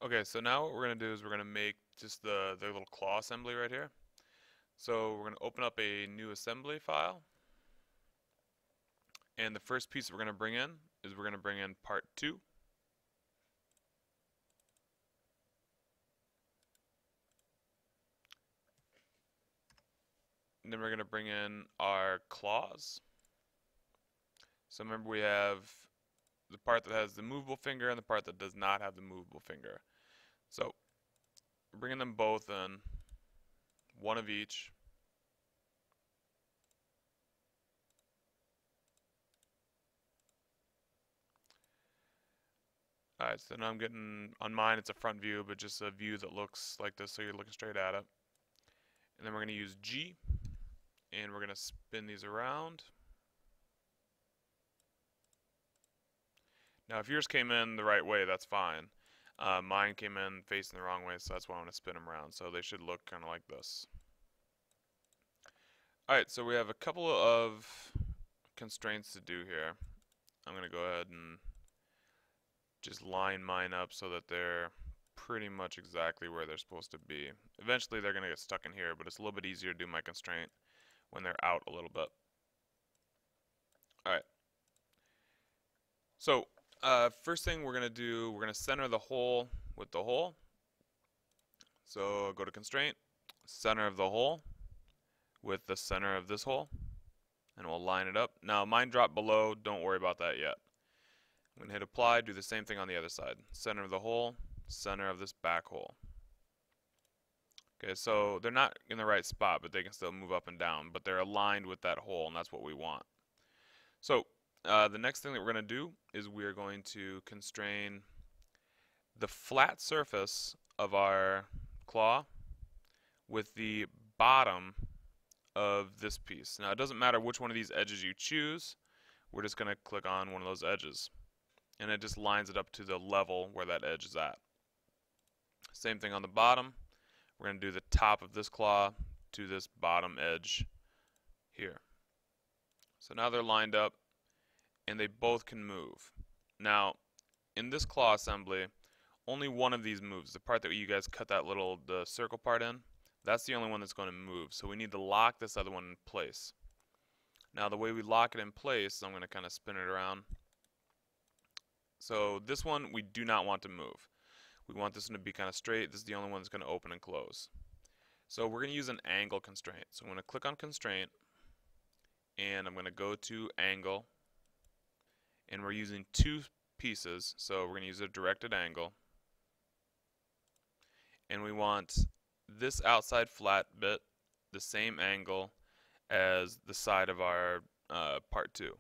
Okay, so now what we're going to do is we're going to make just the little claw assembly right here. So we're going to open up a new assembly file, and the first piece we're going to bring in is we're going to bring in part 2. And then we're going to bring in our claws. So remember we have the part that has the movable finger and the part that does not have the movable finger. So we're bringing them both in, one of each. Alright, so now I'm getting, on mine it's a front view, but just a view that looks like this, so you're looking straight at it. And then we're going to use G, and we're going to spin these around. Now if yours came in the right way, that's fine. Mine came in facing the wrong way, so that's why I'm going to spin them around. So they should look kind of like this. Alright, so we have a couple of constraints to do here. I'm going to go ahead and just line mine up so that they're pretty much exactly where they're supposed to be. Eventually they're going to get stuck in here, but it's a little bit easier to do my constraint when they're out a little bit. Alright. So, first thing we're going to do, we're going to center the hole with the hole. So go to constraint, center of the hole with the center of this hole, and we'll line it up. Now mine dropped below, don't worry about that yet. I'm going to hit apply, do the same thing on the other side. Center of the hole, center of this back hole. Okay, so they're not in the right spot, but they can still move up and down, but they're aligned with that hole, and that's what we want. So the next thing that we're going to do is we're going to constrain the flat surface of our claw with the bottom of this piece. Now it doesn't matter which one of these edges you choose, we're just going to click on one of those edges. And it just lines it up to the level where that edge is at. Same thing on the bottom. We're going to do the top of this claw to this bottom edge here. So now they're lined up and they both can move. Now in this claw assembly, only one of these moves. The part that you guys cut the circle part in, that's the only one that's going to move. So we need to lock this other one in place. Now the way we lock it in place, I'm going to kind of spin it around. So this one we do not want to move. We want this one to be kind of straight. This is the only one that's going to open and close. So we're going to use an angle constraint. So I'm going to click on constraint, and I'm going to go to angle, and we're using two pieces. So we're going to use a directed angle, and we want this outside flat bit the same angle as the side of our part 2.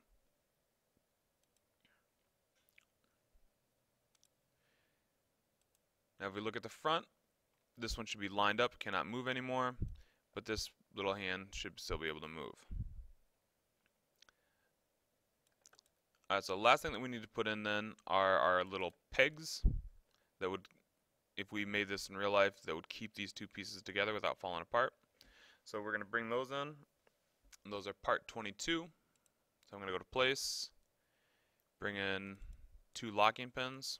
Now if we look at the front, this one should be lined up, cannot move anymore, but this little hand should still be able to move. Alright, so last thing that we need to put in then are our little pegs that would, if we made this in real life, that would keep these two pieces together without falling apart. So we're going to bring those in. And those are part 22. So I'm going to go to place, bring in 2 locking pins,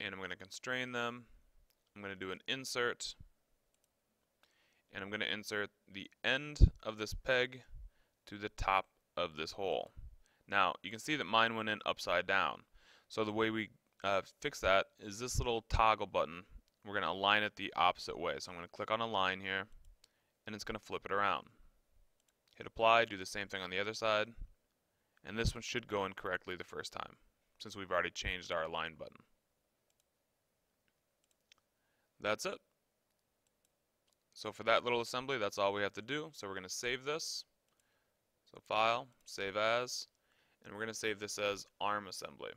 and I'm going to constrain them. I'm going to do an insert, and I'm going to insert the end of this peg to the top of this hole. Now you can see that mine went in upside down. So the way we fix that is this little toggle button. We're going to align it the opposite way. So I'm going to click on align here, and it's going to flip it around. Hit apply, do the same thing on the other side, and this one should go in correctly the first time since we've already changed our align button. That's it. So for that little assembly, that's all we have to do. So we're going to save this. So file, save as, and we're going to save this as arm assembly.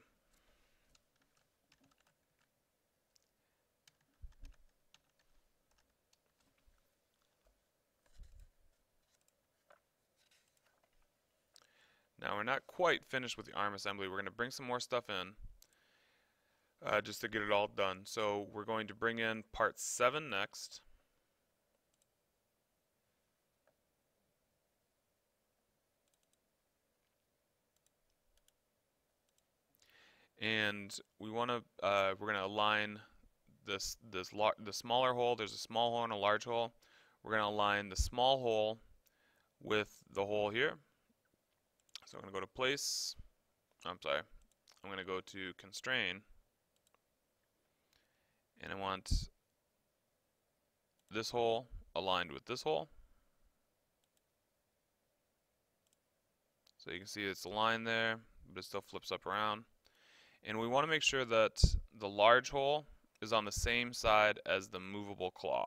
Now we're not quite finished with the arm assembly. We're going to bring some more stuff in just to get it all done. So we're going to bring in part 7 next. And we're gonna align the smaller hole. There's a small hole and a large hole. We're gonna align the small hole with the hole here. So I'm gonna go to place. I'm sorry. I'm gonna go to constrain, and I want this hole aligned with this hole. So you can see it's aligned there, but it still flips up around. And we want to make sure that the large hole is on the same side as the movable claw.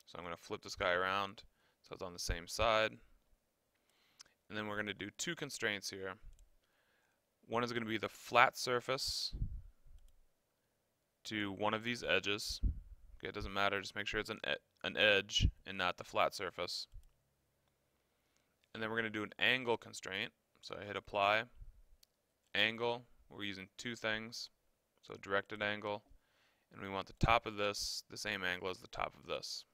So I'm going to flip this guy around so it's on the same side. And then we're going to do two constraints here. One is going to be the flat surface to one of these edges. Okay, it doesn't matter, just make sure it's an edge and not the flat surface. And then we're going to do an angle constraint. So I hit apply, angle. We're using two things. So directed angle, and we want the top of this the same angle as the top of this.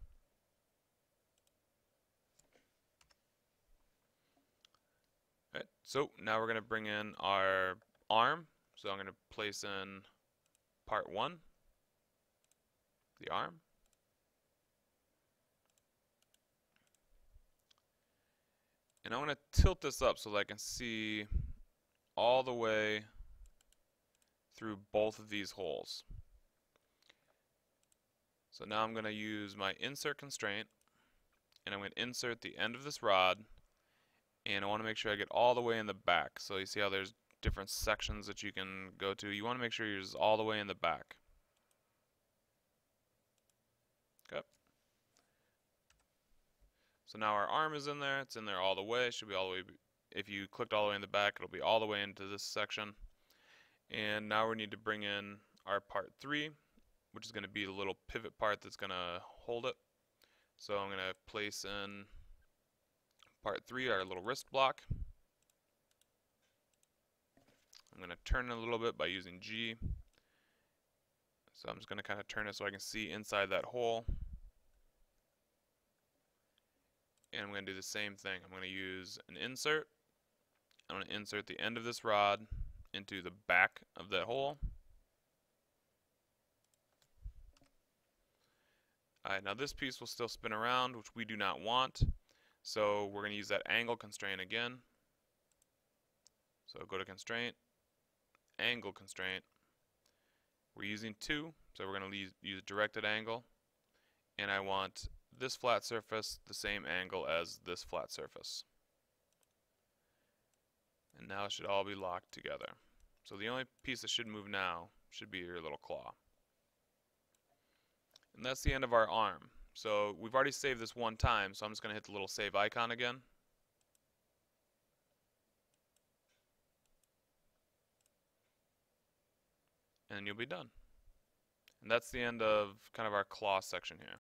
Alright, so now we're going to bring in our arm. So I'm going to place in part 1, the arm. And I want to tilt this up so that I can see all the way through both of these holes. So now I'm going to use my insert constraint, and I'm going to insert the end of this rod, and I want to make sure I get all the way in the back. So you see how there's different sections that you can go to. You want to make sure you're just all the way in the back. Okay. So now our arm is in there. It's in there all the way. It should be all the way. If you clicked all the way in the back, it'll be all the way into this section. And now we need to bring in our part 3, which is going to be the little pivot part that's going to hold it. So I'm going to place in part 3 our little wrist block. I'm going to turn it a little bit by using G. So I'm just going to kind of turn it so I can see inside that hole. And I'm going to do the same thing. I'm going to use an insert. I'm going to insert the end of this rod into the back of that hole. Alright, now this piece will still spin around, which we do not want. So we're going to use that angle constraint again. So go to constraint, angle constraint. We're using 2, so we're going to use directed angle. And I want this flat surface the same angle as this flat surface. And now it should all be locked together. So the only piece that should move now should be your little claw. And that's the end of our arm. So we've already saved this one time, so I'm just going to hit the little save icon again. And you'll be done. And that's the end of kind of our claw section here.